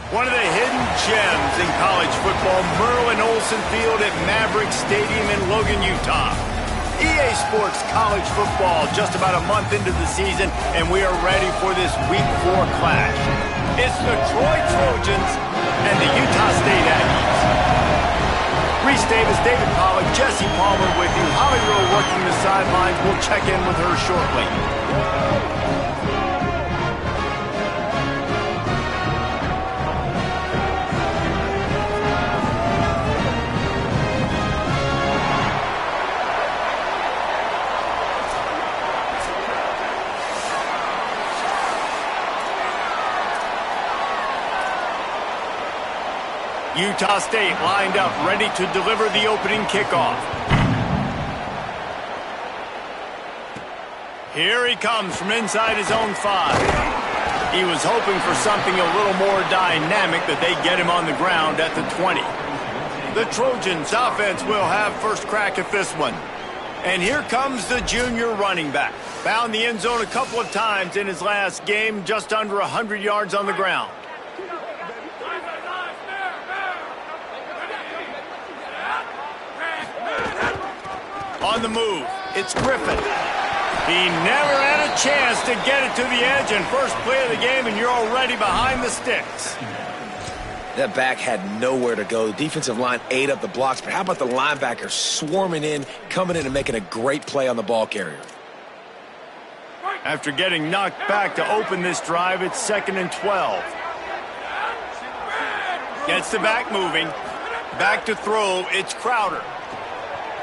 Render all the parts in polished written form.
One of the hidden gems in college football, Merlin Olsen Field at Maverick Stadium in Logan, Utah. EA Sports College Football just about a month into the season, and we are ready for this Week 4 clash. It's the Troy Trojans and the Utah State Aggies. Reese Davis, David Pollack, Jesse Palmer with you. Holly Rowe working the sidelines. We'll check in with her shortly. Utah State lined up, ready to deliver the opening kickoff. Here he comes from inside his own 5. He was hoping for something a little more dynamic, that they get him on the ground at the 20. The Trojans offense will have first crack at this one. And here comes the junior running back. Found the end zone a couple of times in his last game, just under 100 yards on the ground. On the move, it's Griffin. He never had a chance to get it to the edge, and first play of the game, and you're already behind the sticks. That back had nowhere to go. The defensive line ate up the blocks, but how about the linebacker swarming in, coming in and making a great play on the ball carrier? After getting knocked back to open this drive, it's 2nd and 12. Gets the back moving. Back to throw, it's Crowder.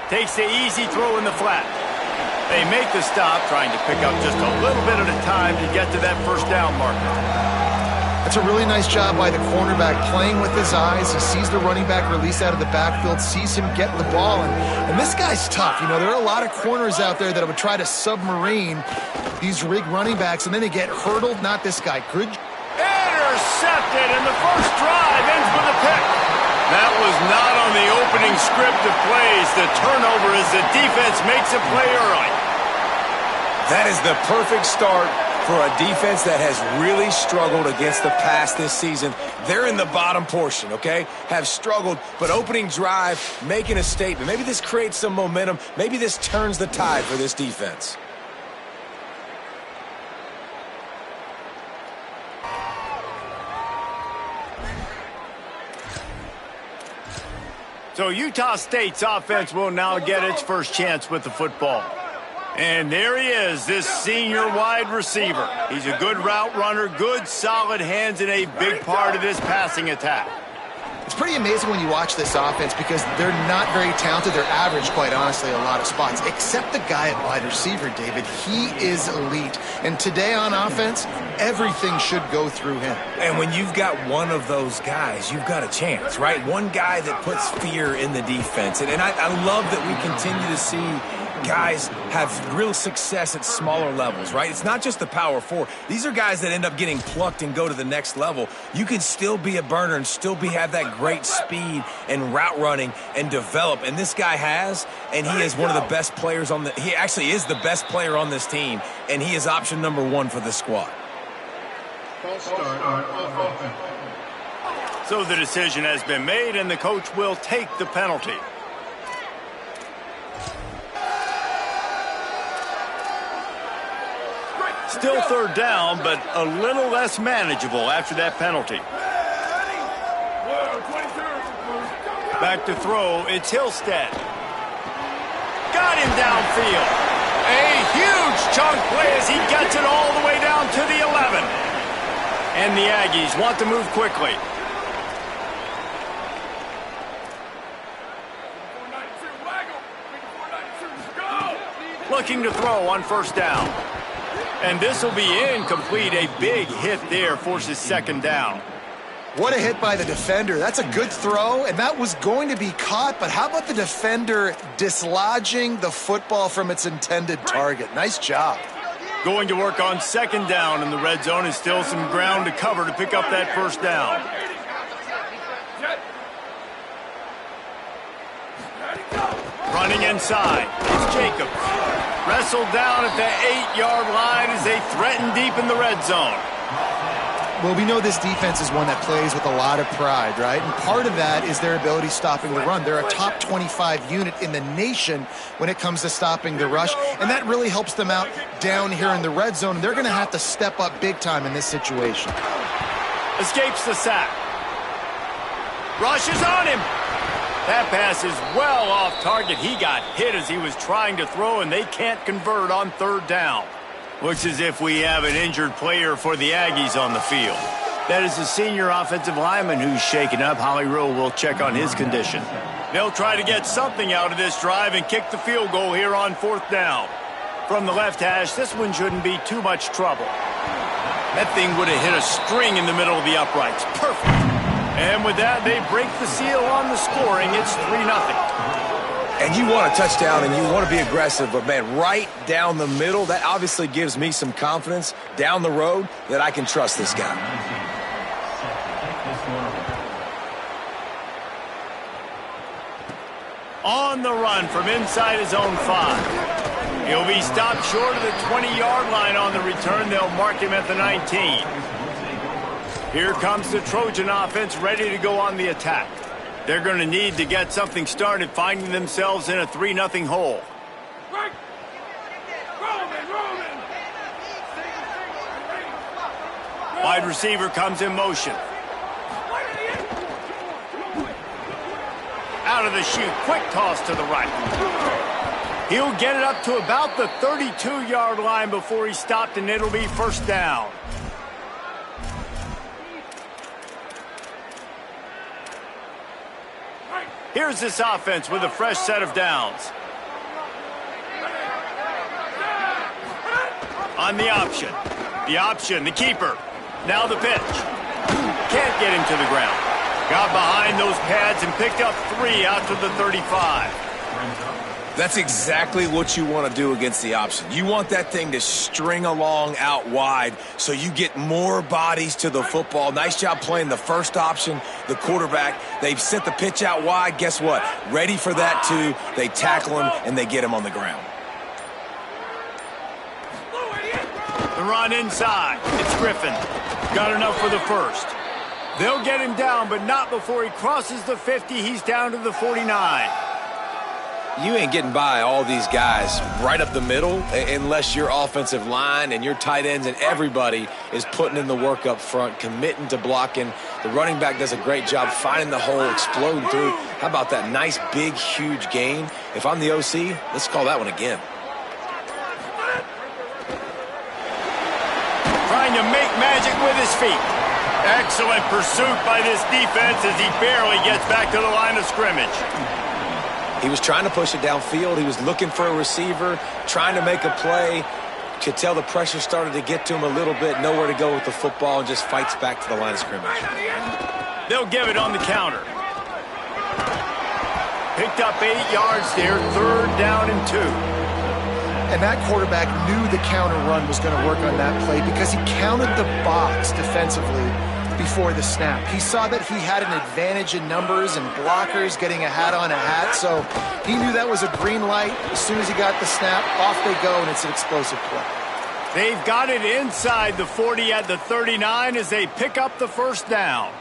Takes the easy throw in the flat. They make the stop, trying to pick up just a little bit at a time to get to that first down marker. That's a really nice job by the cornerback, playing with his eyes. He sees the running back release out of the backfield, sees him getting the ball, and this guy's tough. You know, there are a lot of corners out there that would try to submarine these rig running backs, and then they get hurdled. Not this guy. Good. Intercepted, and the first drive ends with a pick. That was not on the opening script of plays. The turnover as the defense makes a play early. That is the perfect start for a defense that has really struggled against the pass this season. They're in the bottom portion, okay? Have struggled, but opening drive, making a statement. Maybe this creates some momentum. Maybe this turns the tide for this defense. So Utah State's offense will now get its first chance with the football. And there he is, this senior wide receiver. He's a good route runner, good solid hands, and a big part of this passing attack. It's pretty amazing when you watch this offense because they're not very talented. They're average, quite honestly, a lot of spots. Except the guy at wide receiver, David. He is elite. And today on offense, everything should go through him. And when you've got one of those guys, you've got a chance, right? One guy that puts fear in the defense. And I love that we continue to see guys have real success at smaller levels, right? It's not just the power 4. These are guys that end up getting plucked and go to the next level. You can still be a burner and still have that great speed and route running and develop. And this guy has, and he is one of the best players on he actually is the best player on this team, and he is option number 1 for the squad. So the decision has been made, and the coach will take the penalty. Still third down, but a little less manageable after that penalty. Back to throw, it's Hillstead. Got him downfield. A huge chunk play as he gets it all the way down to the 11. And the Aggies want to move quickly. Looking to throw on first down. And this will be incomplete. A big hit there forces second down. What a hit by the defender. That's a good throw, and that was going to be caught, but how about the defender dislodging the football from its intended target? Nice job. Going to work on second down in the red zone, and still some ground to cover to pick up that first down. Running inside, it's Jacobs. Wrestled down at the 8-yard line as they threaten deep in the red zone. Well, we know this defense is one that plays with a lot of pride, right? And part of that is their ability stopping the run. They're a top 25 unit in the nation when it comes to stopping the rush, and that really helps them out down here in the red zone. They're going to have to step up big time in this situation. Escapes the sack. Rushes on him. That pass is well off target. He got hit as he was trying to throw, and they can't convert on third down. Looks as if we have an injured player for the Aggies on the field. That is the senior offensive lineman who's shaken up. Holly Rowe will check on his condition. They'll try to get something out of this drive and kick the field goal here on fourth down. From the left hash, this one shouldn't be too much trouble. That thing would have hit a string in the middle of the uprights. Perfect. And with that, they break the seal on the scoring. It's 3-0. And you want a touchdown and you want to be aggressive, but, man, right down the middle, that obviously gives me some confidence down the road that I can trust this guy. On the run from inside his own 5. He'll be stopped short of the 20-yard line on the return. They'll mark him at the 19. Here comes the Trojan offense ready to go on the attack. They're going to need to get something started, finding themselves in a 3-0 hole. Wide receiver comes in motion. Out of the chute, quick toss to the right. He'll get it up to about the 32-yard line before he's stopped, and it'll be first down. Here's this offense with a fresh set of downs. On the option, the keeper. Now the pitch. Can't get him to the ground. Got behind those pads and picked up 3 out to the 35. That's exactly what you want to do against the option. You want that thing to string along out wide so you get more bodies to the football. Nice job playing the first option, the quarterback. They've sent the pitch out wide. Guess what? Ready for that, too. They tackle him, and they get him on the ground. The run inside. It's Griffin. Got enough for the first. They'll get him down, but not before he crosses the 50. He's down to the 49. You ain't getting by all these guys right up the middle unless your offensive line and your tight ends and everybody is putting in the work up front, committing to blocking. The running back does a great job finding the hole, exploding through. How about that nice, big, huge gain? If I'm the OC, let's call that one again. Trying to make magic with his feet. Excellent pursuit by this defense as he barely gets back to the line of scrimmage. He was trying to push it downfield. He was looking for a receiver, trying to make a play. Could tell the pressure started to get to him a little bit. Nowhere to go with the football, and just fights back to the line of scrimmage. They'll give it on the counter. Picked up 8 yards there, third down and 2. And that quarterback knew the counter run was going to work on that play because he counted the box defensively before the snap. He saw that he had an advantage in numbers and blockers getting a hat on a hat, so he knew that was a green light. As soon as he got the snap, off they go, and it's an explosive play. They've got it inside the 40 at the 39 as they pick up the first down.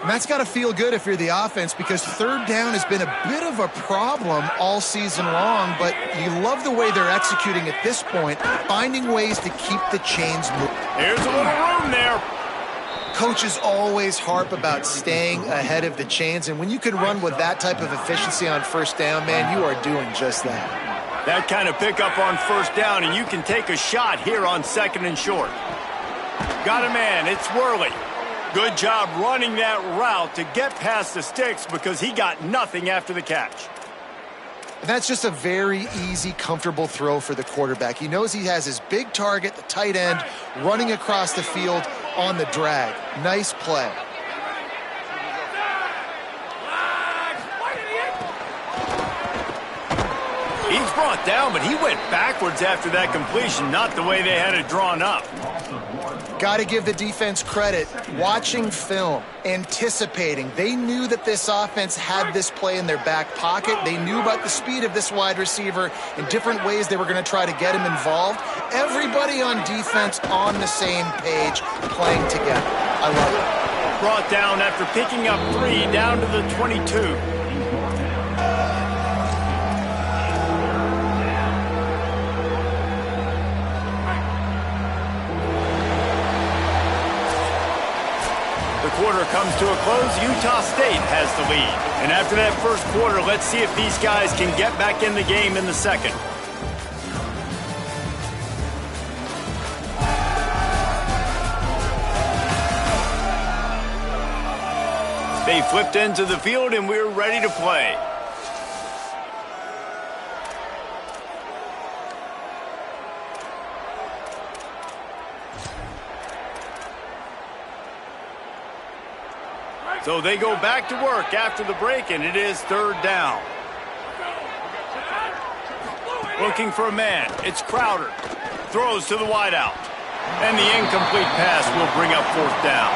And that's got to feel good if you're the offense because third down has been a bit of a problem all season long, but you love the way they're executing at this point, finding ways to keep the chains moving. There's a little room there. Coaches always harp about staying ahead of the chains, and when you can run with that type of efficiency on first down, man, you are doing just that. That kind of pickup on first down, and you can take a shot here on second and short. Got a man. It's Worley. Good job running that route to get past the sticks because he got nothing after the catch. And that's just a very easy, comfortable throw for the quarterback. He knows he has his big target, the tight end, running across the field on the drag. Nice play. He's brought down, but he went backwards after that completion, not the way they had it drawn up. Got to give the defense credit. Watching film, anticipating. They knew that this offense had this play in their back pocket. They knew about the speed of this wide receiver in different ways they were going to try to get him involved. everybody on defense on the same page, playing together. I love it. Brought down after picking up 3 down to the 22. The quarter comes to a close. Utah State has the lead. And after that first quarter, let's see if these guys can get back in the game in the second. They flipped into the field, and we're ready to play. So they go back to work after the break, and it is 3rd down. Looking for a man. It's Crowder. Throws to the wideout. And the incomplete pass will bring up 4th down.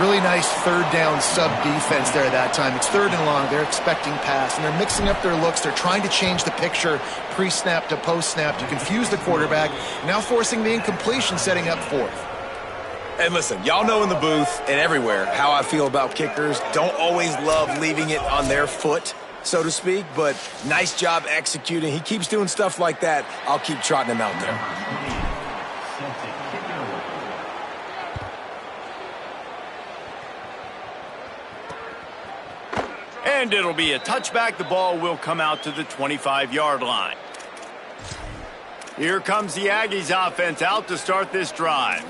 Really nice 3rd down sub-defense there that time. It's 3rd and long. They're expecting pass, and they're mixing up their looks. They're trying to change the picture pre-snap to post-snap to confuse the quarterback, now forcing the incompletion, setting up 4th. And listen, y'all know in the booth and everywhere how I feel about kickers. Don't always love leaving it on their foot, so to speak, but nice job executing. He keeps doing stuff like that. I'll keep trotting him out there. And it'll be a touchback. The ball will come out to the 25-yard line. Here comes the Aggies offense out to start this drive.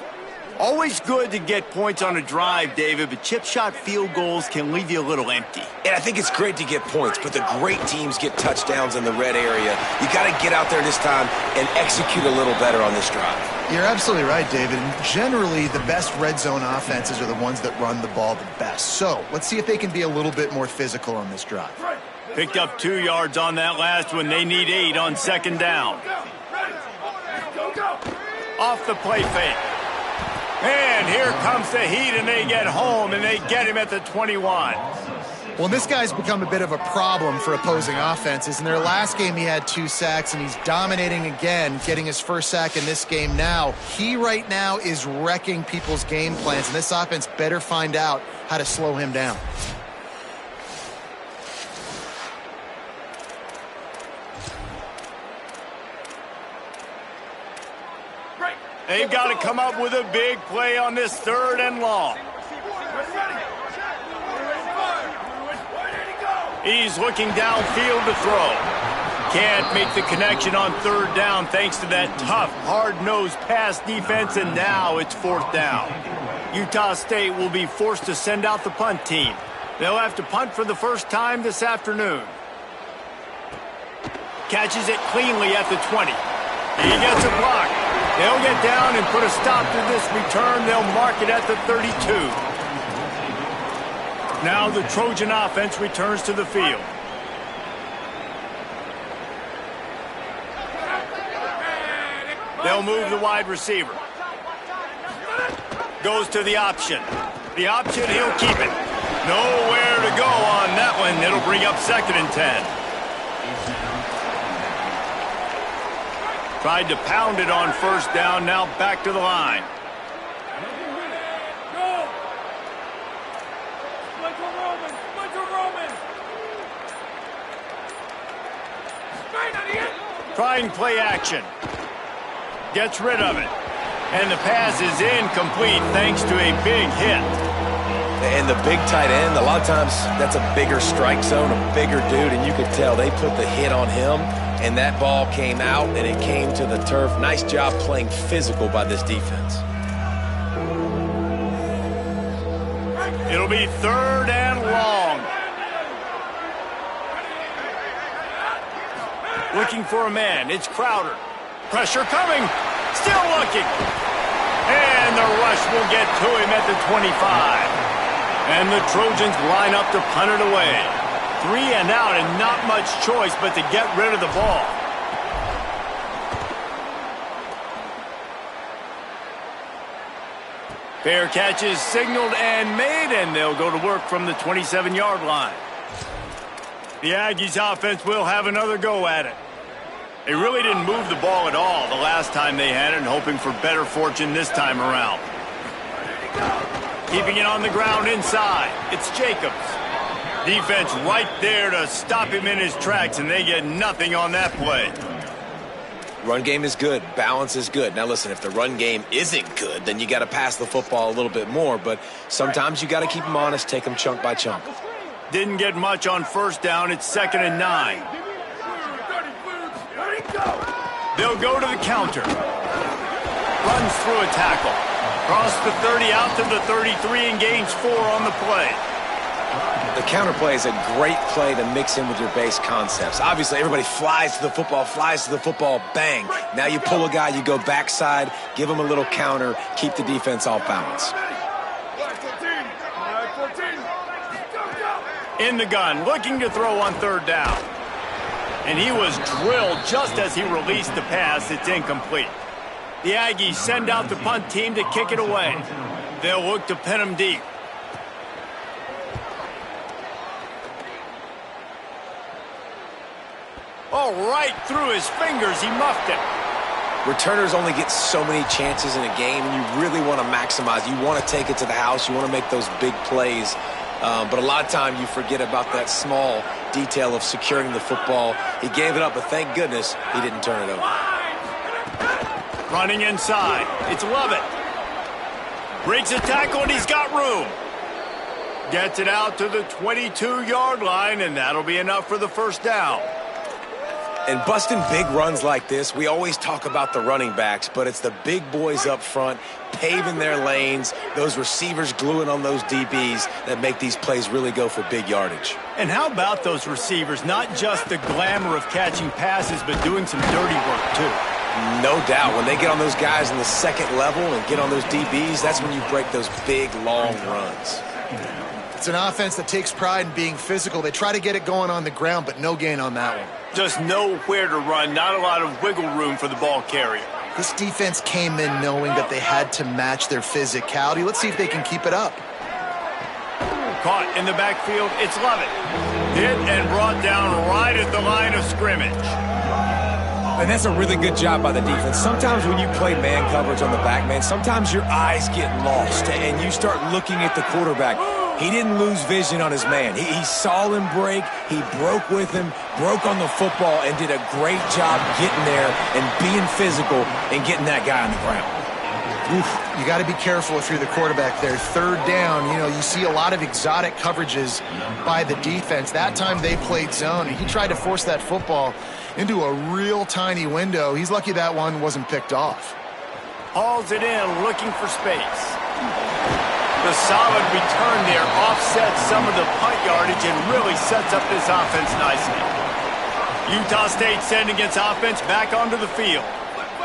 Always good to get points on a drive, David, but chip shot field goals can leave you a little empty. And I think it's great to get points, but the great teams get touchdowns in the red area. You got to get out there this time and execute a little better on this drive. You're absolutely right, David. And generally, the best red zone offenses are the ones that run the ball the best. So let's see if they can be a little bit more physical on this drive. Picked up 2 yards on that last one. They need 8 on 2nd down. Off the play fake. And here comes the heat, and they get home, and they get him at the 21. Well, this guy's become a bit of a problem for opposing offenses. In their last game, he had 2 sacks, and he's dominating again, getting his first sack in this game now. He right now is wrecking people's game plans, and this offense better find out how to slow him down. They've got to come up with a big play on this 3rd and long. He's looking downfield to throw. Can't make the connection on 3rd down thanks to that tough, hard-nosed pass defense, and now it's 4th down. Utah State will be forced to send out the punt team. They'll have to punt for the first time this afternoon. Catches it cleanly at the 20. He gets a block. They'll get down and put a stop to this return. They'll mark it at the 32. Now the Trojan offense returns to the field. They'll move the wide receiver. Goes to the option. The option, he'll keep it. Nowhere to go on that one. It'll bring up 2nd and 10. Tried to pound it on 1st down, now back to the line. Trying play action. Gets rid of it. And the pass is incomplete thanks to a big hit. And the big tight end, a lot of times that's a bigger strike zone, a bigger dude, and you could tell they put the hit on him. And that ball came out, and it came to the turf. Nice job playing physical by this defense. It'll be 3rd and long. Looking for a man. It's Crowder. Pressure coming. Still looking. And the rush will get to him at the 25. And the Trojans line up to punt it away. 3 and out, and not much choice but to get rid of the ball. Fair catch is signaled and made, and they'll go to work from the 27-yard line. The Aggies offense will have another go at it. They really didn't move the ball at all the last time they had it, and hoping for better fortune this time around. Keeping it on the ground inside. It's Jacobs. Defense right there to stop him in his tracks, and they get nothing on that play. Run game is good. Balance is good. Now, listen, if the run game isn't good, then you got to pass the football a little bit more. But sometimes you got to keep them honest, take them chunk by chunk. Didn't get much on first down. It's 2nd and 9. They'll go to the counter. Runs through a tackle. Cross the 30 out to the 33 and gains 4 on the play. The counter play is a great play to mix in with your base concepts. Obviously, everybody flies to the football, bang. Now you pull a guy, you go backside, give him a little counter, keep the defense off balance. In the gun, looking to throw on 3rd down. And he was drilled just as he released the pass. It's incomplete. The Aggies send out the punt team to kick it away. They'll look to pin him deep. Oh, right through his fingers, he muffed it. Returners only get so many chances in a game, and you really want to maximize. You want to take it to the house. You want to make those big plays. But a lot of time you forget about that small detail of securing the football. He gave it up, but thank goodness he didn't turn it over. Running inside. It's Lovett. Breaks a tackle, and he's got room. Gets it out to the 22-yard line, and that'll be enough for the 1st down. And busting big runs like this, we always talk about the running backs, but it's the big boys up front, paving their lanes, those receivers gluing on those DBs that make these plays really go for big yardage. And how about those receivers? Not just the glamour of catching passes, but doing some dirty work, too. No doubt. When they get on those guys in the 2nd level and get on those DBs, that's when you break those big, long runs. It's an offense that takes pride in being physical. They try to get it going on the ground, but no gain on that one. Just nowhere to run, not a lot of wiggle room for the ball carrier. This defense came in knowing that they had to match their physicality. Let's see if they can keep it up. Caught in the backfield, it's Lovett. Hit and brought down right at the line of scrimmage. And that's a really good job by the defense. Sometimes when you play man coverage on the back, man, sometimes your eyes get lost and you start looking at the quarterback. He didn't lose vision on his man. He saw him break. He broke with him, broke on the football, and did a great job getting there and being physical and getting that guy on the ground. Oof, you got to be careful if you're the quarterback there. 3rd down, you see a lot of exotic coverages by the defense. That time they played zone, and he tried to force that football into a real tiny window. He's lucky that one wasn't picked off. Hauls it in, looking for space. The solid return there offsets some of the punt yardage and really sets up this offense nicely. Utah State sending its offense back onto the field.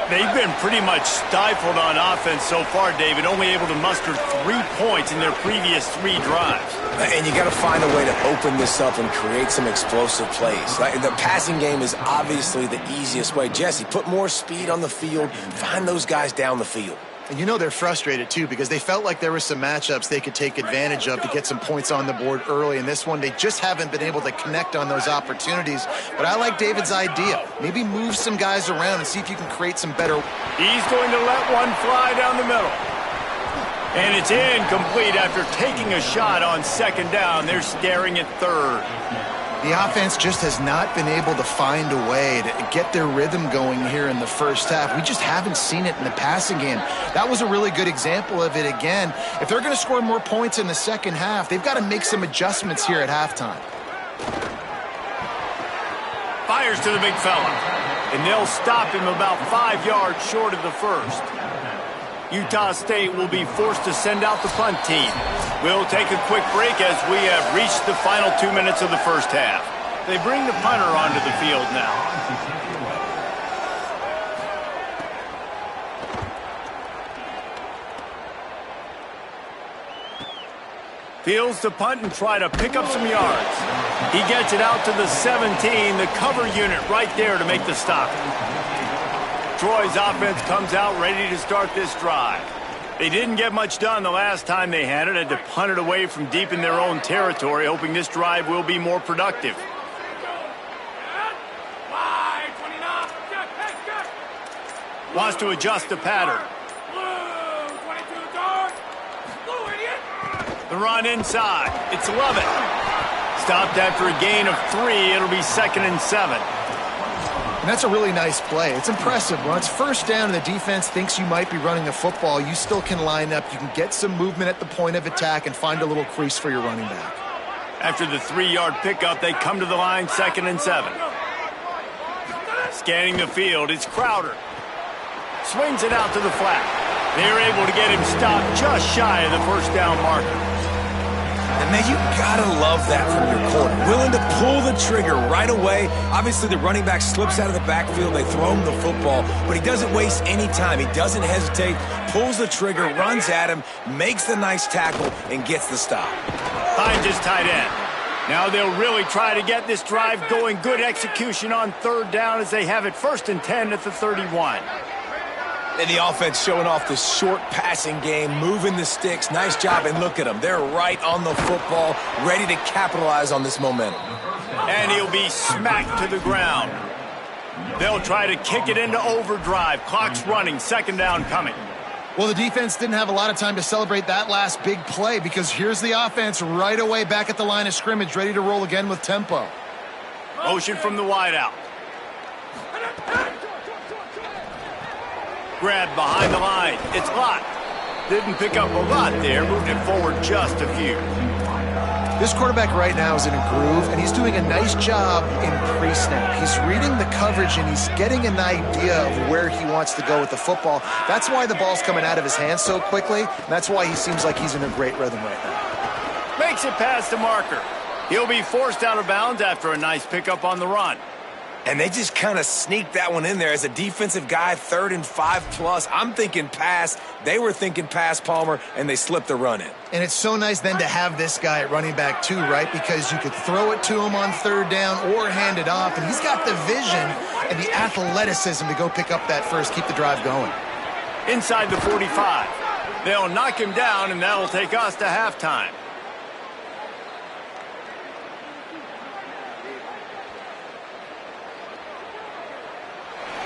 They've been pretty much stifled on offense so far, David, only able to muster 3 points in their previous 3 drives. And you got to find a way to open this up and create some explosive plays. The passing game is obviously the easiest way. Jesse, put more speed on the field, find those guys down the field. And they're frustrated, too, because they felt like there were some matchups they could take advantage of to get some points on the board early. In this one, they just haven't been able to connect on those opportunities. But I like David's idea. Maybe move some guys around and see if you can create some better. He's going to let one fly down the middle. And it's incomplete after taking a shot on 2nd down. They're staring at 3rd. The offense just has not been able to find a way to get their rhythm going here in the 1st half. We just haven't seen it in the passing game. That was a really good example of it again. If they're going to score more points in the 2nd half, they've got to make some adjustments here at halftime. Fires to the big fella. And they'll stop him about 5 yards short of the 1st. Utah State will be forced to send out the punt team. We'll take a quick break as we have reached the final 2 minutes of the 1st half. They bring the punter onto the field now. Fields to punt and try to pick up some yards. He gets it out to the 17, the cover unit right there to make the stop. Troy's offense comes out ready to start this drive. They didn't get much done the last time they had it. Had to punt it away from deep in their own territory, hoping this drive will be more productive. Wants to adjust the pattern. The run inside. It's Lovett. Stopped after a gain of 3. It'll be 2nd and 7. And that's a really nice play. It's impressive. When it's first down and the defense thinks you might be running the football, you still can line up. You can get some movement at the point of attack and find a little crease for your running back. After the 3-yard pickup, they come to the line, 2nd and 7. Scanning the field, it's Crowder. Swings it out to the flat. They're able to get him stopped just shy of the first down marker. And man, you gotta love that from your corner. Willing to pull the trigger right away. Obviously, the running back slips out of the backfield. They throw him the football, but he doesn't waste any time. He doesn't hesitate, pulls the trigger, runs at him, makes the nice tackle, and gets the stop. Finds his tight end. Now they'll really try to get this drive going. Good execution on 3rd down as they have it 1st and 10 at the 31. And the offense showing off the short passing game, moving the sticks. Nice job, and look at them. They're right on the football, ready to capitalize on this momentum. And he'll be smacked to the ground. They'll try to kick it into overdrive. Clock's running, 2nd down coming. Well, the defense didn't have a lot of time to celebrate that last big play because here's the offense right away back at the line of scrimmage, ready to roll again with tempo. Motion from the wideout. Grab behind the line. It's Lott. Didn't pick up a lot there. Moved it forward just a few. This quarterback right now is in a groove, and he's doing a nice job in pre-snap. He's reading the coverage, and he's getting an idea of where he wants to go with the football. That's why the ball's coming out of his hands so quickly, and that's why he seems like he's in a great rhythm right now. Makes it past the marker. He'll be forced out of bounds after a nice pickup on the run. And they just kind of sneaked that one in there. As a defensive guy, 3rd and 5+. I'm thinking pass. They were thinking pass, Palmer, and they slipped the run in. And it's so nice then to have this guy at running back too, right? Because you could throw it to him on 3rd down or hand it off, and he's got the vision and the athleticism to go pick up that first, keep the drive going. Inside the 45. They'll knock him down, and that'll take us to halftime.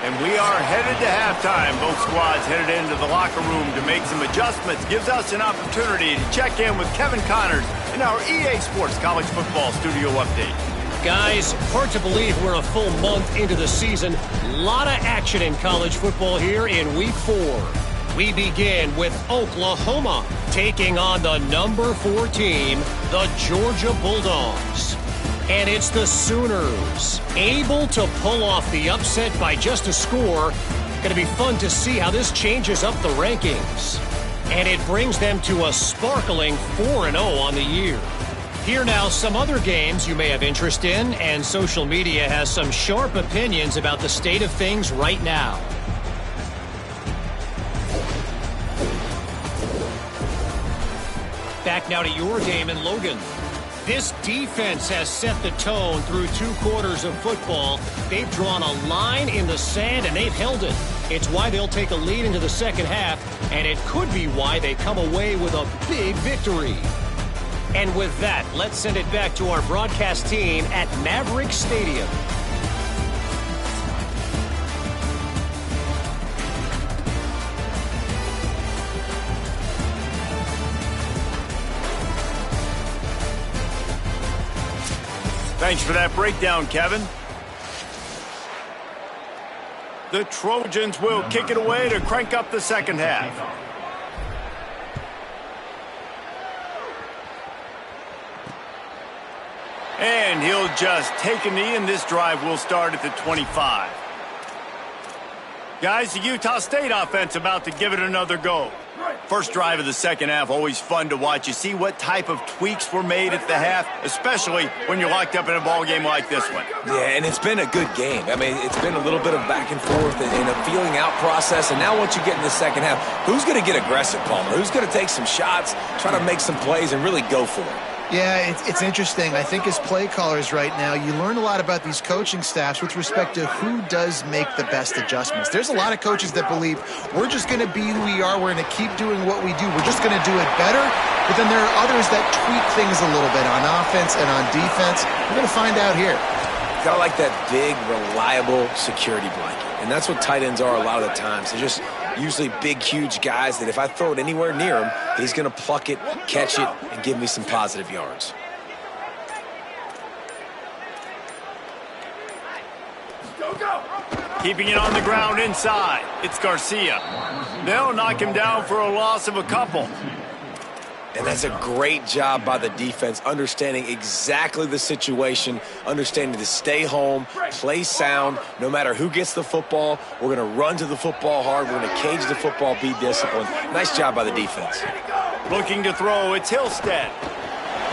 And we are headed to halftime. Both squads headed into the locker room to make some adjustments. Gives us an opportunity to check in with Kevin Connors in our EA Sports College Football Studio Update. Guys, hard to believe we're a full month into the season. A lot of action in college football here in Week 4. We begin with Oklahoma taking on the number 4 team, the Georgia Bulldogs. And it's the Sooners, able to pull off the upset by just a score. Going to be fun to see how this changes up the rankings. And it brings them to a sparkling 4-0 on the year. Here now, some other games you may have interest in, and social media has some sharp opinions about the state of things right now. Back now to your game in Logan. This defense has set the tone through 2 quarters of football. They've drawn a line in the sand, and they've held it. It's why they'll take a lead into the second half, and it could be why they come away with a big victory. And with that, let's send it back to our broadcast team at Maverick Stadium. Thanks for that breakdown, Kevin. The Trojans will kick it away to crank up the second half. And he'll just take a knee, and this drive will start at the 25. Guys, the Utah State offense about to give it another go. First drive of the second half, always fun to watch. You see what type of tweaks were made at the half, especially when you're locked up in a ball game like this one. Yeah, and it's been a good game. I mean, it's been a little bit of back and forth and a feeling out process. And now once you get in the second half, who's going to get aggressive, Palmer? Who's going to take some shots, try to make some plays, and really go for it? Yeah, it's interesting. I think as play callers right now, you learn a lot about these coaching staffs with respect to who does make the best adjustments. There's a lot of coaches that believe we're just going to be who we are. We're going to keep doing what we do. We're just going to do it better. But then there are others that tweak things a little bit on offense and on defense. We're going to find out here. Got like that big, reliable security blanket. And that's what tight ends are a lot of the times. They're just usually big, huge guys that if I throw it anywhere near him, he's going to pluck it, catch it, and give me some positive yards. Keeping it on the ground inside. It's Garcia. They'll knock him down for a loss of a couple. And that's a great job by the defense, understanding exactly the situation, understanding to stay home, play sound. No matter who gets the football, we're going to run to the football hard. We're going to cage the football, be disciplined. Nice job by the defense. Looking to throw, it's Hillstead.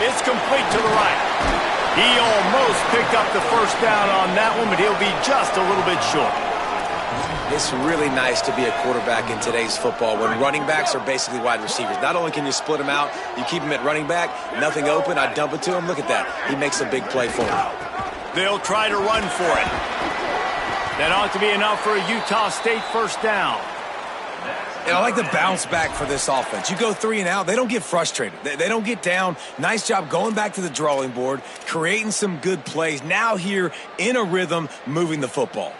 It's complete to the right. He almost picked up the first down on that one, but he'll be just a little bit short. It's really nice to be a quarterback in today's football when running backs are basically wide receivers. Not only can you split them out, you keep them at running back, nothing open, I dump it to him. Look at that. He makes a big play for him. They'll try to run for it. That ought to be enough for a Utah State first down. And I like the bounce back for this offense. You go 3 and out, they don't get frustrated. They don't get down. Nice job going back to the drawing board, creating some good plays. Now here in a rhythm, moving the football.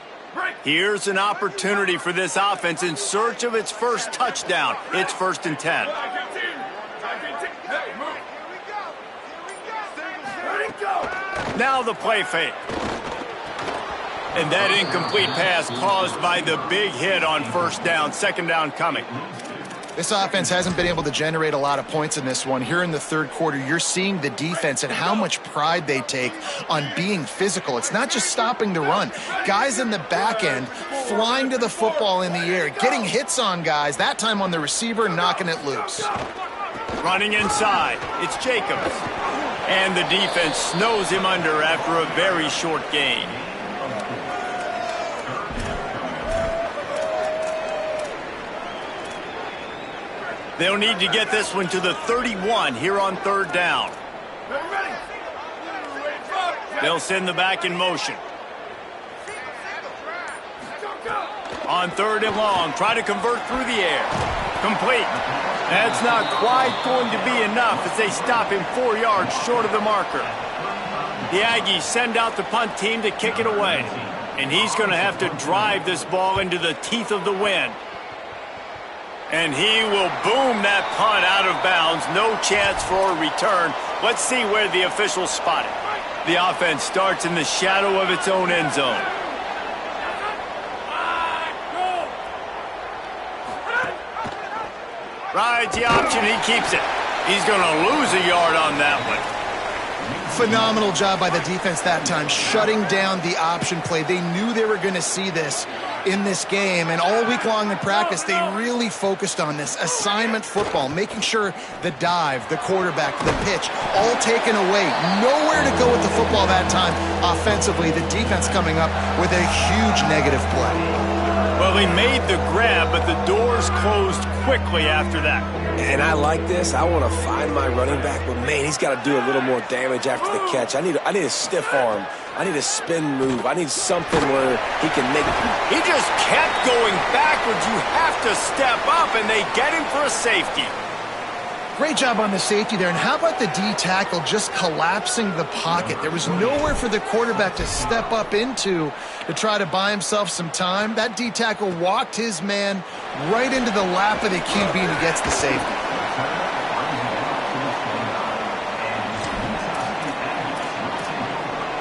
Here's an opportunity for this offense in search of its first touchdown. It's 1st and 10. Now the play fake. And that incomplete pass caused by the big hit on first down. Second down coming. This offense hasn't been able to generate a lot of points in this one. Here in the third quarter, you're seeing the defense and how much pride they take on being physical. It's not just stopping the run. Guys in the back end flying to the football in the air, getting hits on guys, that time on the receiver, knocking it loose. Running inside, it's Jacobs. And the defense snows him under after a very short gain. They'll need to get this one to the 31 here on third down. They'll send the back in motion. On 3rd and long, try to convert through the air. Complete. That's not quite going to be enough as they stop him 4 yards short of the marker. The Aggies send out the punt team to kick it away. And he's going to have to drive this ball into the teeth of the wind. And he will boom that punt out of bounds. No chance for a return. Let's see where the officials spot it. The offense starts in the shadow of its own end zone. Rides the option, he keeps it. He's going to lose a yard on that one. Phenomenal job by the defense that time, shutting down the option play. They knew they were going to see this in this game, and all week long in practice, they really focused on this assignment football, making sure the dive, the quarterback, the pitch, all taken away. Nowhere to go with the football that time offensively. The defense coming up with a huge negative play. Well, he made the grab, but the doors closed quickly after that. And I like this. I want to find my running back, but man, he's got to do a little more damage after the catch. I need a stiff arm. I need a spin move. I need something where he can make it. He just kept going backwards. You have to step up, and they get him for a safety. Great job on the safety there. And how about the D tackle just collapsing the pocket? There was nowhere for the quarterback to step up into to try to buy himself some time. That D tackle walked his man right into the lap of the QB, and he gets the safety.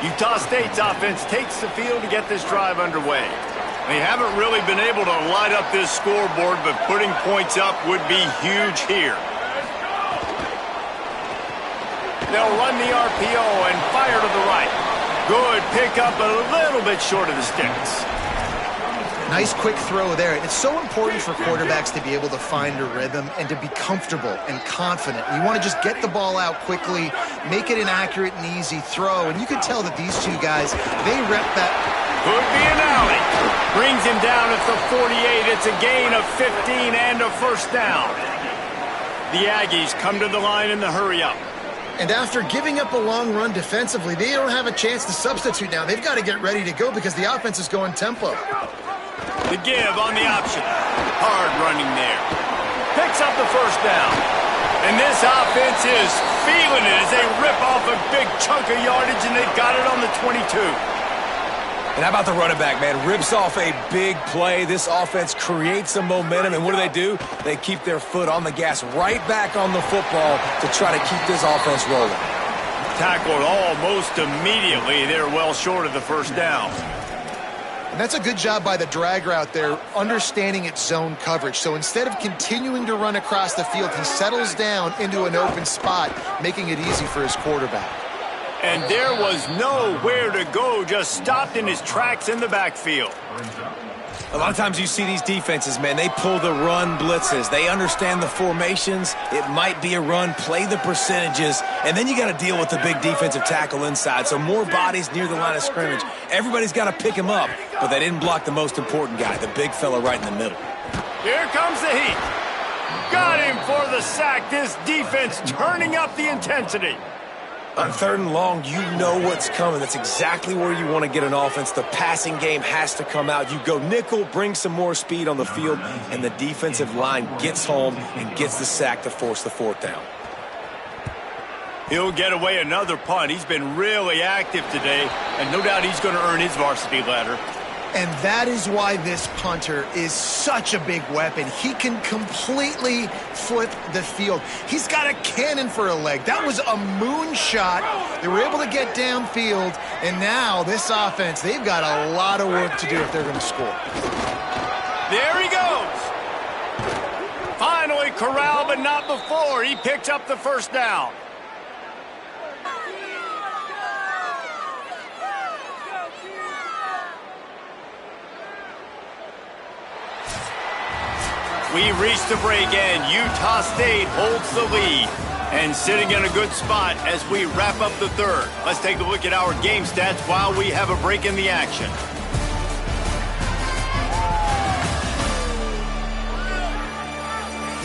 Utah State's offense takes the field to get this drive underway. They haven't really been able to light up this scoreboard, but putting points up would be huge here. They'll run the RPO and fire to the right. Good pickup, a little bit short of the sticks. Nice quick throw there. It's so important for quarterbacks to be able to find a rhythm and to be comfortable and confident. You want to just get the ball out quickly, make it an accurate and easy throw. And you can tell that these two guys, they rep that. Could be an alley. Brings him down at the 48. It's a gain of 15 and a first down. The Aggies come to the line in the hurry up. And after giving up a long run defensively, they don't have a chance to substitute now. They've got to get ready to go because the offense is going tempo. The give on the option. Hard running there. Picks up the first down. And this offense is feeling it as they rip off a big chunk of yardage, and they've got it on the 22. And how about the running back, man? Rips off a big play. This offense creates some momentum, and what do? They keep their foot on the gas, right back on the football to try to keep this offense rolling. Tackled almost immediately. They're well short of the first down. And that's a good job by the drag route there, understanding its zone coverage. So instead of continuing to run across the field, he settles down into an open spot, making it easy for his quarterback. And there was nowhere to go, just stopped in his tracks in the backfield. A lot of times you see these defenses, man, they pull the run blitzes. They understand the formations. It might be a run, play the percentages, and then you got to deal with the big defensive tackle inside. So more bodies near the line of scrimmage. Everybody's got to pick him up, but they didn't block the most important guy, the big fella right in the middle. Here comes the heat. Got him for the sack. This defense turning up the intensity. On 3rd and long, you know what's coming. That's exactly where you want to get an offense. The passing game has to come out. You go nickel, bring some more speed on the field, and the defensive line gets home and gets the sack to force the 4th down. He'll get away another punt. He's been really active today, and no doubt he's going to earn his varsity ladder. And that is why this punter is such a big weapon. He can completely flip the field. He's got a cannon for a leg. That was a moonshot. They were able to get downfield, and now this offense, they've got a lot of work to do if they're going to score. There he goes. Finally corralled, but not before. He picks up the first down. We reach the break, and Utah State holds the lead and sitting in a good spot as we wrap up the 3rd. Let's take a look at our game stats while we have a break in the action.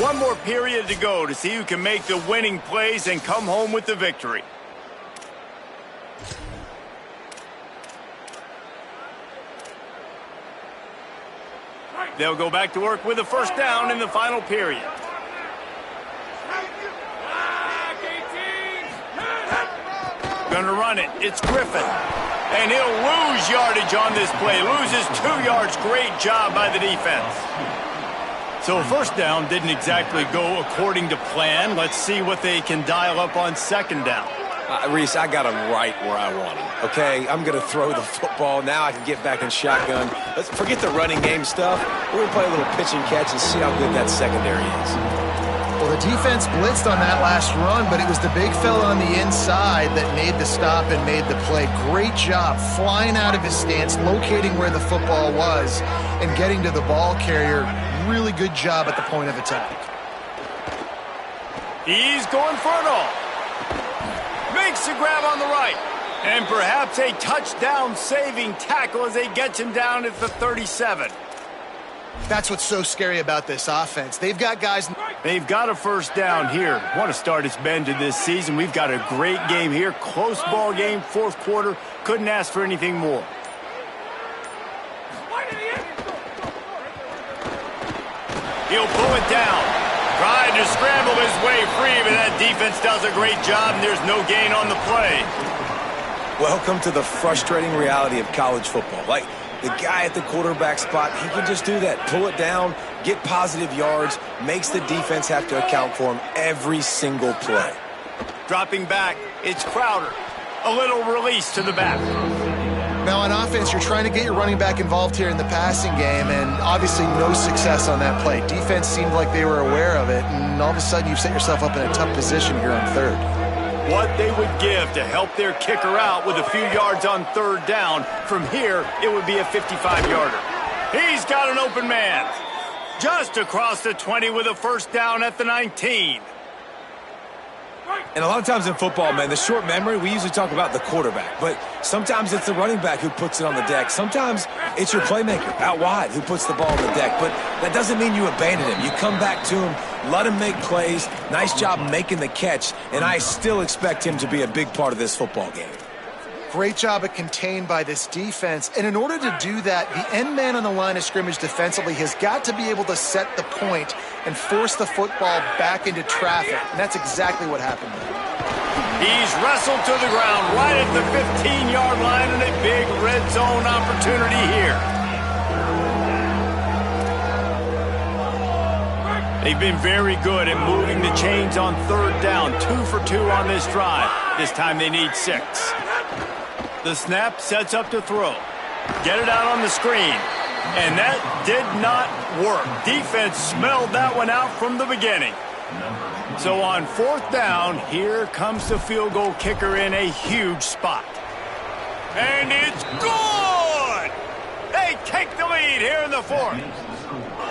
One more period to go to see who can make the winning plays and come home with the victory. They'll go back to work with a first down in the final period. Gonna run it. It's Griffin. And he'll lose yardage on this play. Loses 2 yards. Great job by the defense. So first down didn't exactly go according to plan. Let's see what they can dial up on 2nd down. Reese, I got him right where I want him, okay? I'm going to throw the football. Now I can get back in shotgun. Let's forget the running game stuff. We're going to play a little pitch and catch and see how good that secondary is. Well, the defense blitzed on that last run, but it was the big fella on the inside that made the stop and made the play. Great job flying out of his stance, locating where the football was, and getting to the ball carrier. Really good job at the point of attack. He's going for it all. Makes the grab on the right. And perhaps a touchdown-saving tackle as they get him down at the 37. That's what's so scary about this offense. They've got guys. They've got a first down here. What a start it's been to this season. We've got a great game here. Close ball game, 4th quarter. Couldn't ask for anything more. He'll pull it down. Trying to scramble his way free, but that defense does a great job, and there's no gain on the play. Welcome to the frustrating reality of college football. Like, the guy at the quarterback spot, he can just do that. Pull it down, get positive yards, makes the defense have to account for him every single play. Dropping back, it's Crowder. A little release to the back. Now on offense, you're trying to get your running back involved here in the passing game, and obviously no success on that play. Defense seemed like they were aware of it, and all of a sudden you've set yourself up in a tough position here on 3rd. What they would give to help their kicker out with a few yards on 3rd down. From here, it would be a 55-yarder. He's got an open man. Just across the 20 with a first down at the 19. And a lot of times in football, man, the short memory, we usually talk about the quarterback. But sometimes it's the running back who puts it on the deck. Sometimes it's your playmaker out wide who puts the ball on the deck. But that doesn't mean you abandon him. You come back to him, let him make plays. Nice job making the catch. And I still expect him to be a big part of this football game. Great job at contained by this defense. And in order to do that, the end man on the line of scrimmage defensively has got to be able to set the point and force the football back into traffic. And that's exactly what happened there. He's wrestled to the ground right at the 15-yard line, and a big red zone opportunity here. They've been very good at moving the chains on third down. 2 for 2 on this drive. This time they need 6. The snap sets up to throw. Get it out on the screen. And that did not work. Defense smelled that one out from the beginning. So on 4th down, here comes the field goal kicker in a huge spot. And it's good! They take the lead here in the 4th.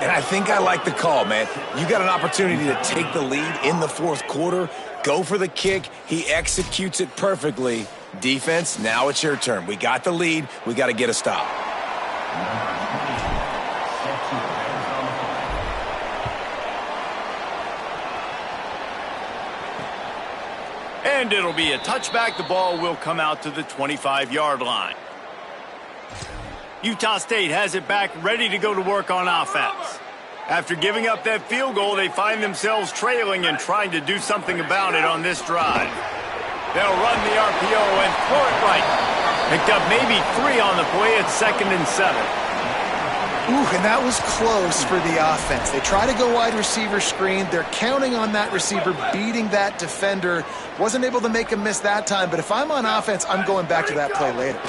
And I think I like the call, man. You got an opportunity to take the lead in the 4th quarter. Go for the kick. He executes it perfectly. Defense, now it's your turn. We got the lead. We got to get a stop. And it'll be a touchback. The ball will come out to the 25-yard line. Utah State has it back, ready to go to work on offense. After giving up that field goal, they find themselves trailing and trying to do something about it on this drive. They'll run the RPO and throw it right. Picked up maybe 3 on the play at 2nd and 7. Ooh, and that was close for the offense. They try to go wide receiver screen. They're counting on that receiver beating that defender. Wasn't able to make him miss that time, but if I'm on offense, I'm going back to that play later.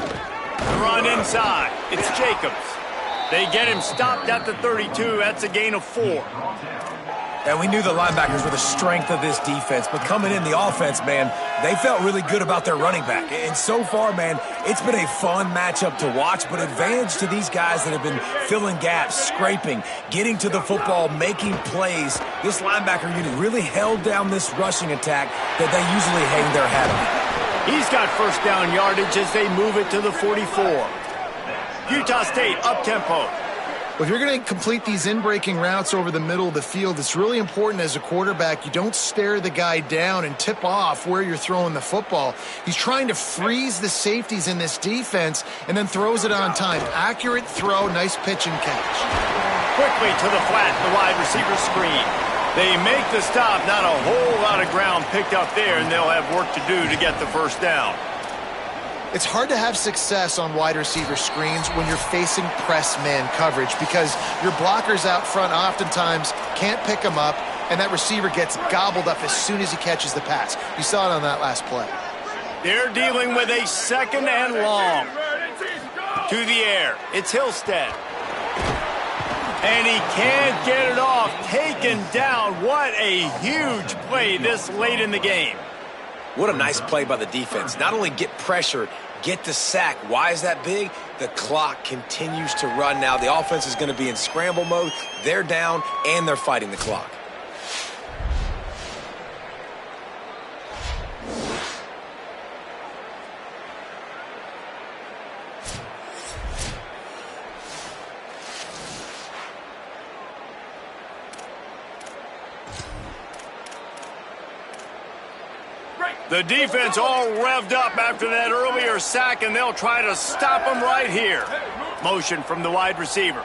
The run inside. It's Jacobs. They get him stopped at the 32. That's a gain of 4. And we knew the linebackers were the strength of this defense, but coming in the offense, man, they felt really good about their running back. And so far, man, it's been a fun matchup to watch, but advantage to these guys that have been filling gaps, scraping, getting to the football, making plays. This linebacker unit really held down this rushing attack that they usually hang their hat on. He's got first down yardage as they move it to the 44. Utah State up-tempo. Well, if you're going to complete these in-breaking routes over the middle of the field, it's really important as a quarterback you don't stare the guy down and tip off where you're throwing the football. He's trying to freeze the safeties in this defense and then throws it on time. Accurate throw, nice pitch and catch. Quickly to the flat, the wide receiver screen. They make the stop, not a whole lot of ground picked up there, and they'll have work to do to get the first down. It's hard to have success on wide receiver screens when you're facing press man coverage because your blockers out front oftentimes can't pick them up, and that receiver gets gobbled up as soon as he catches the pass. You saw it on that last play. They're dealing with a 2nd and long. To the air. It's Hillstead. And he can't get it off. Taken down. What a huge play this late in the game. What a nice play by the defense. Not only get pressure, get the sack. Why is that big? The clock continues to run now. The offense is going to be in scramble mode. They're down, and they're fighting the clock. The defense all revved up after that earlier sack, and they'll try to stop him right here. Motion from the wide receiver.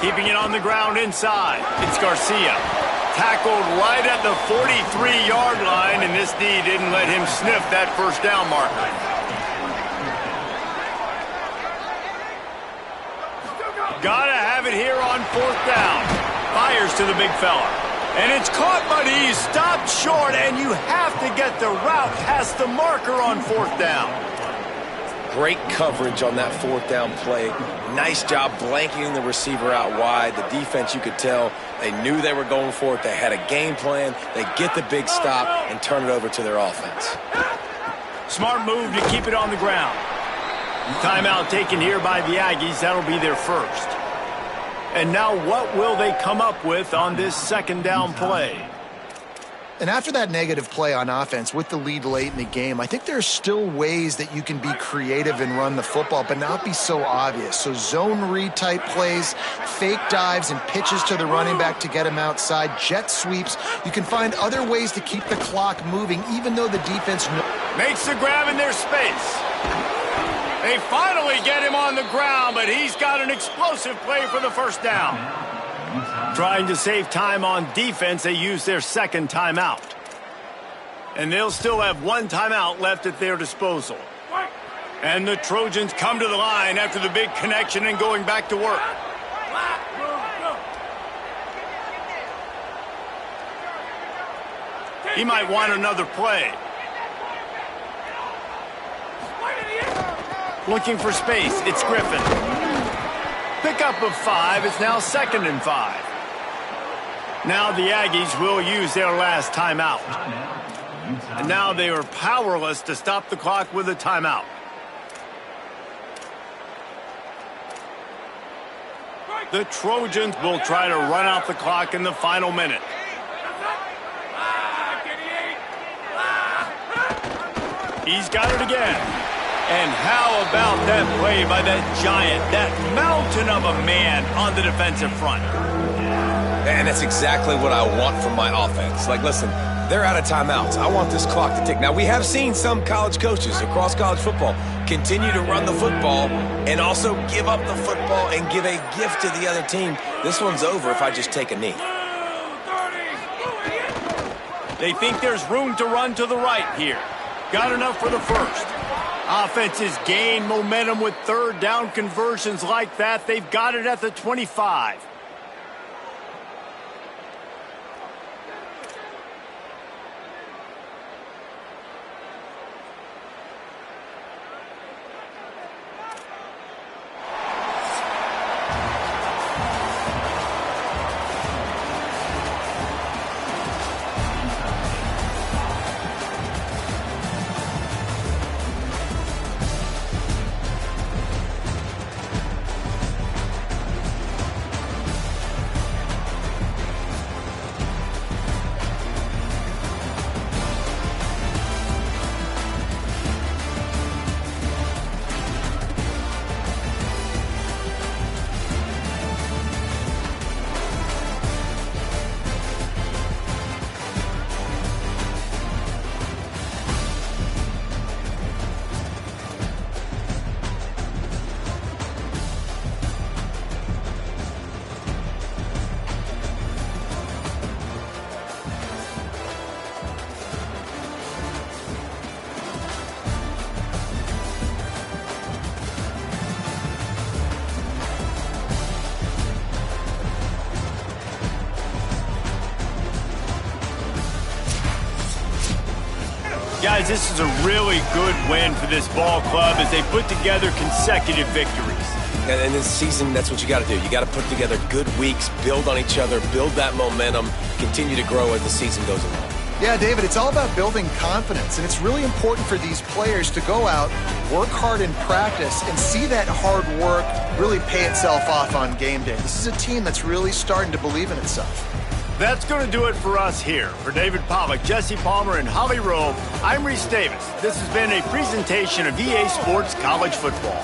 Keeping it on the ground inside. It's Garcia. Tackled right at the 43-yard line, and this D didn't let him sniff that first down marker. Gotta have it here on 4th down. Fires to the big fella. And it's caught, but he's stopped short, and you have to get the route past the marker on 4th down. Great coverage on that 4th down play. Nice job blanketing the receiver out wide. The defense, you could tell, they knew they were going for it. They had a game plan. They get the big stop and turn it over to their offense. Smart move to keep it on the ground. Timeout taken here by the Aggies. That'll be their first. And now what will they come up with on this 2nd down play? And after that negative play on offense with the lead late in the game, I think there's still ways that you can be creative and run the football, but not be so obvious. So zone read type plays, fake dives and pitches to the running back to get him outside, jet sweeps. You can find other ways to keep the clock moving, even though the defense makes the grab in their space. They finally get him on the ground, but he's got an explosive play for the first down. Trying to save time on defense, they use their second timeout. And they'll still have one timeout left at their disposal. And the Trojans come to the line after the big connection and going back to work. He might want another play. Looking for space, it's Griffin. Pickup of 5, it's now 2nd and 5. Now the Aggies will use their last timeout. And now they are powerless to stop the clock with a timeout. The Trojans will try to run out the clock in the final minute. He's got it again. And how about that play by that giant, that mountain of a man on the defensive front? And that's exactly what I want from my offense. Like, listen, they're out of timeouts. I want this clock to tick. Now, we have seen some college coaches across college football continue to run the football and also give up the football and give a gift to the other team. This one's over if I just take a knee. They think there's room to run to the right here. Got enough for the first. Offenses gain momentum with third down conversions like that. They've got it at the 25. Guys, this is a really good win for this ball club as they put together consecutive victories. And in this season, that's what you got to do. You got to put together good weeks, build on each other, build that momentum, continue to grow as the season goes along. Yeah, David, it's all about building confidence, and it's really important for these players to go out, work hard in practice, and see that hard work really pay itself off on game day. This is a team that's really starting to believe in itself. That's going to do it for us here. For David Pollack, Jesse Palmer, and Holly Rowe, I'm Reese Davis. This has been a presentation of EA Sports College Football.